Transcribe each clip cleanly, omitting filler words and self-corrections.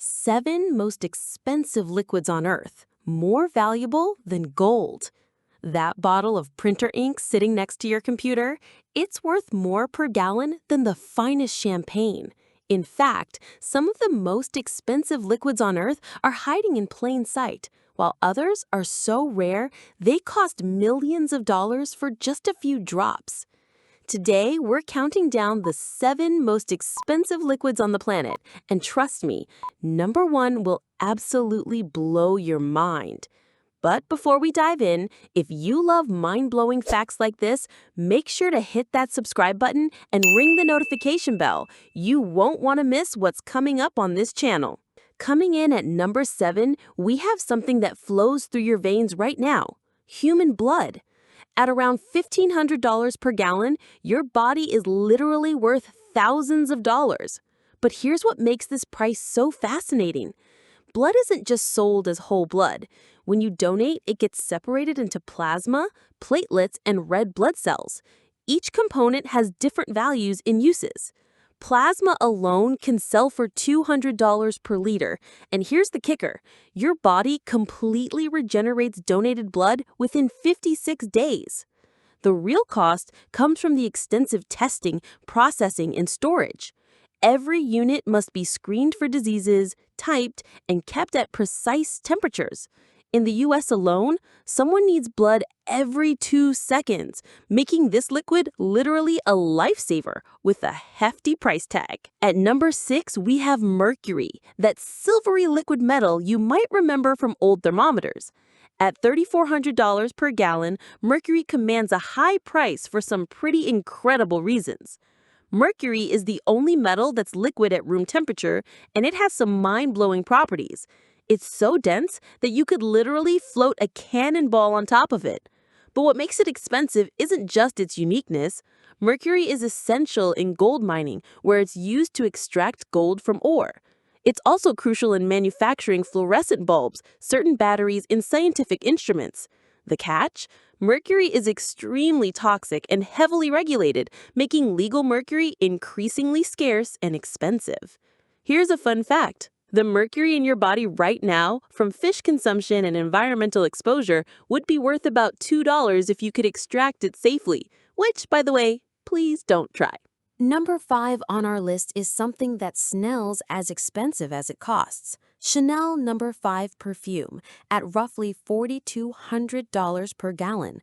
7 most expensive liquids on Earth, more valuable than gold. That bottle of printer ink sitting next to your computer, it's worth more per gallon than the finest champagne. In fact, some of the most expensive liquids on Earth are hiding in plain sight, while others are so rare they cost millions of dollars for just a few drops. Today, we're counting down the 7 most expensive liquids on the planet, and trust me, number 1 will absolutely blow your mind. But before we dive in, if you love mind-blowing facts like this, make sure to hit that subscribe button and ring the notification bell. You won't want to miss what's coming up on this channel. Coming in at number 7, we have something that flows through your veins right now: human blood. At around $1,500 per gallon, your body is literally worth thousands of dollars. But here's what makes this price so fascinating. Blood isn't just sold as whole blood. When you donate, it gets separated into plasma, platelets, and red blood cells. Each component has different values in uses. Plasma alone can sell for $200 per liter, and here's the kicker: your body completely regenerates donated blood within 56 days. The real cost comes from the extensive testing, processing, and storage. Every unit must be screened for diseases, typed, and kept at precise temperatures. In the US alone, someone needs blood every 2 seconds, making this liquid literally a lifesaver with a hefty price tag. At number 6, we have mercury, that silvery liquid metal you might remember from old thermometers. At $3,400 per gallon, mercury commands a high price for some pretty incredible reasons. Mercury is the only metal that's liquid at room temperature, and it has some mind-blowing properties. It's so dense that you could literally float a cannonball on top of it. But what makes it expensive isn't just its uniqueness. Mercury is essential in gold mining, where it's used to extract gold from ore. It's also crucial in manufacturing fluorescent bulbs, certain batteries, and scientific instruments. The catch? Mercury is extremely toxic and heavily regulated, making legal mercury increasingly scarce and expensive. Here's a fun fact. The mercury in your body right now, from fish consumption and environmental exposure, would be worth about $2 if you could extract it safely, which, by the way, please don't try. Number 5 on our list is something that smells as expensive as it costs: Chanel No. 5 perfume, at roughly $4,200 per gallon.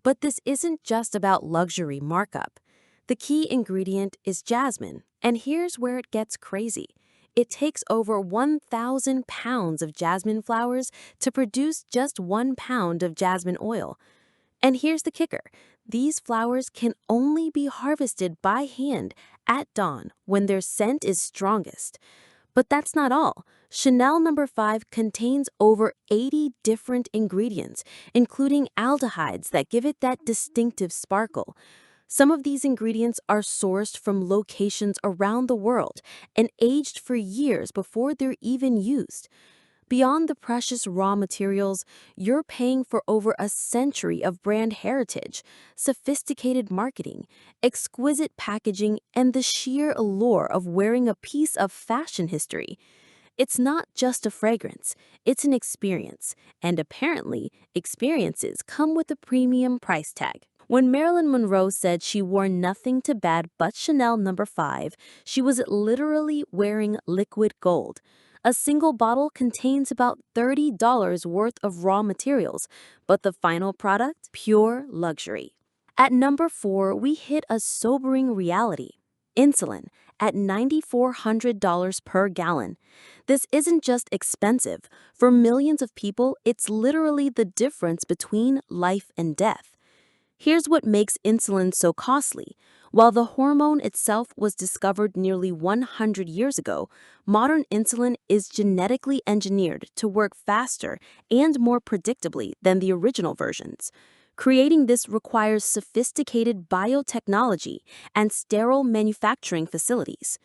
But this isn't just about luxury markup. The key ingredient is jasmine, and here's where it gets crazy. It takes over 1,000 pounds of jasmine flowers to produce just 1 pound of jasmine oil. And here's the kicker: these flowers can only be harvested by hand at dawn when their scent is strongest. But that's not all. Chanel No. 5 contains over 80 different ingredients, including aldehydes that give it that distinctive sparkle. Some of these ingredients are sourced from locations around the world and aged for years before they're even used. Beyond the precious raw materials, you're paying for over a century of brand heritage, sophisticated marketing, exquisite packaging, and the sheer allure of wearing a piece of fashion history. It's not just a fragrance, it's an experience, and apparently, experiences come with a premium price tag. When Marilyn Monroe said she wore nothing to bed but Chanel No. 5, she was literally wearing liquid gold. A single bottle contains about $30 worth of raw materials, but the final product, pure luxury. At number 4, we hit a sobering reality: insulin, at $9,400 per gallon. This isn't just expensive. For millions of people, it's literally the difference between life and death. Here's what makes insulin so costly. While the hormone itself was discovered nearly 100 years ago, modern insulin is genetically engineered to work faster and more predictably than the original versions. Creating this requires sophisticated biotechnology and sterile manufacturing facilities.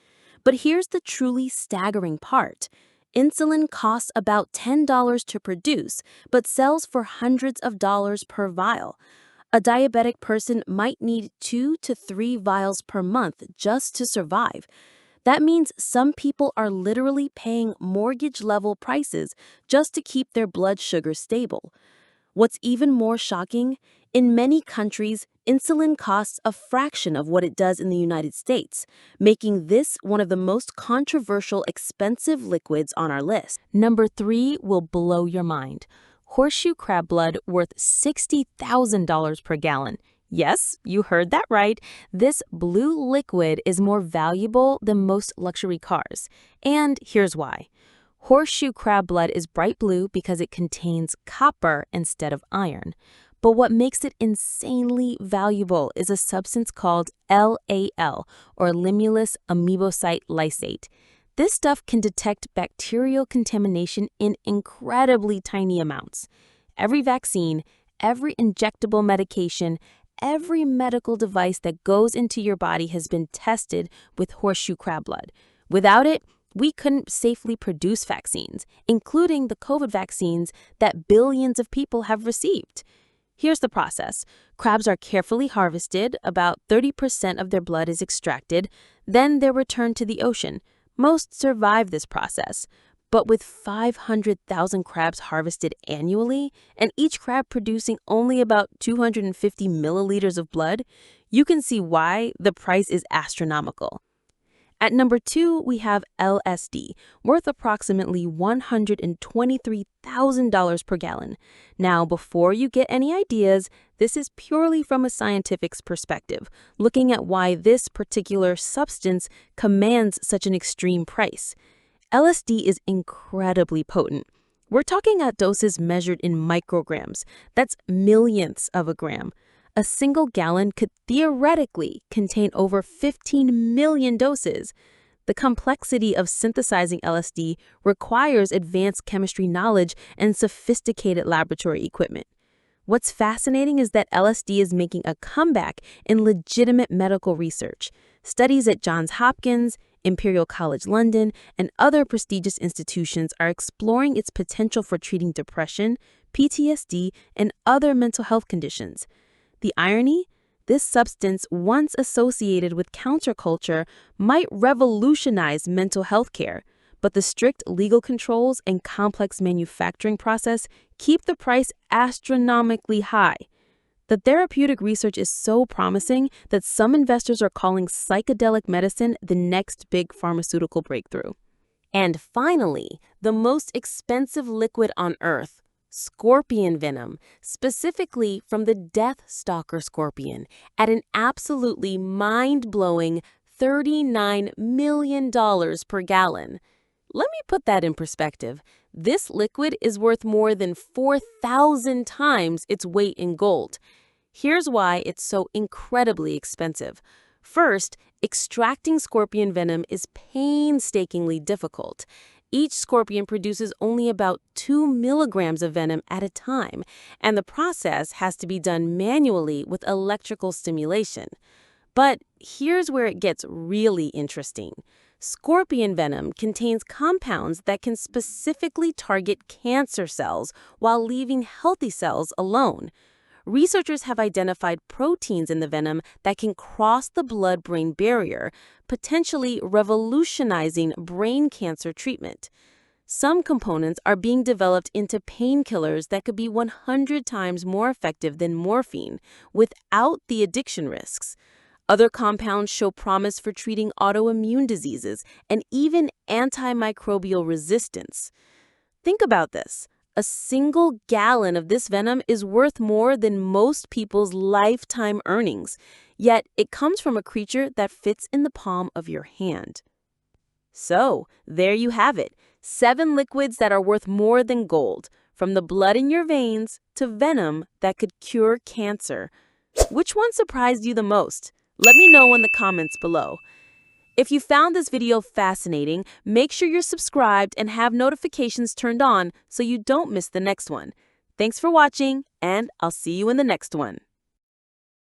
But here's the truly staggering part. Insulin costs about $10 to produce, but sells for hundreds of dollars per vial. A diabetic person might need 2 to 3 vials per month just to survive. That means some people are literally paying mortgage-level prices just to keep their blood sugar stable. What's even more shocking, in many countries, insulin costs a fraction of what it does in the United States, making this one of the most controversial expensive liquids on our list. Number 3 will blow your mind. Horseshoe crab blood worth $60,000 per gallon. Yes, you heard that right. This blue liquid is more valuable than most luxury cars. And here's why. Horseshoe crab blood is bright blue because it contains copper instead of iron. But what makes it insanely valuable is a substance called LAL, or Limulus amoebocyte lysate. This stuff can detect bacterial contamination in incredibly tiny amounts. Every vaccine, every injectable medication, every medical device that goes into your body has been tested with horseshoe crab blood. Without it, we couldn't safely produce vaccines, including the COVID vaccines that billions of people have received. Here's the process. Crabs are carefully harvested, about 30% of their blood is extracted, then they're returned to the ocean. Most survive this process. But with 500,000 crabs harvested annually, and each crab producing only about 250 milliliters of blood, you can see why the price is astronomical. At number 2, we have LSD, worth approximately $123,000 per gallon. Now, before you get any ideas, this is purely from a scientific perspective, looking at why this particular substance commands such an extreme price. LSD is incredibly potent. We're talking at doses measured in micrograms. That's millionths of a gram. A single gallon could theoretically contain over 15 million doses. The complexity of synthesizing LSD requires advanced chemistry knowledge and sophisticated laboratory equipment. What's fascinating is that LSD is making a comeback in legitimate medical research. Studies at Johns Hopkins, Imperial College London, and other prestigious institutions are exploring its potential for treating depression, PTSD, and other mental health conditions. The irony? This substance, once associated with counterculture, might revolutionize mental health care, but the strict legal controls and complex manufacturing process keep the price astronomically high. The therapeutic research is so promising that some investors are calling psychedelic medicine the next big pharmaceutical breakthrough. And finally, the most expensive liquid on Earth, scorpion venom, specifically from the death stalker scorpion, at an absolutely mind-blowing $39 million per gallon. Let me put that in perspective. This liquid is worth more than 4,000 times its weight in gold. Here's why it's so incredibly expensive. First, extracting scorpion venom is painstakingly difficult. Each scorpion produces only about 2 milligrams of venom at a time, and the process has to be done manually with electrical stimulation. But here's where it gets really interesting. Scorpion venom contains compounds that can specifically target cancer cells while leaving healthy cells alone. Researchers have identified proteins in the venom that can cross the blood-brain barrier, potentially revolutionizing brain cancer treatment. Some components are being developed into painkillers that could be 100 times more effective than morphine, without the addiction risks. Other compounds show promise for treating autoimmune diseases and even antimicrobial resistance. Think about this. A single gallon of this venom is worth more than most people's lifetime earnings, yet it comes from a creature that fits in the palm of your hand. So, there you have it, 7 liquids that are worth more than gold, from the blood in your veins to venom that could cure cancer. Which one surprised you the most? Let me know in the comments below. If you found this video fascinating, make sure you're subscribed and have notifications turned on so you don't miss the next one. Thanks for watching, and I'll see you in the next one.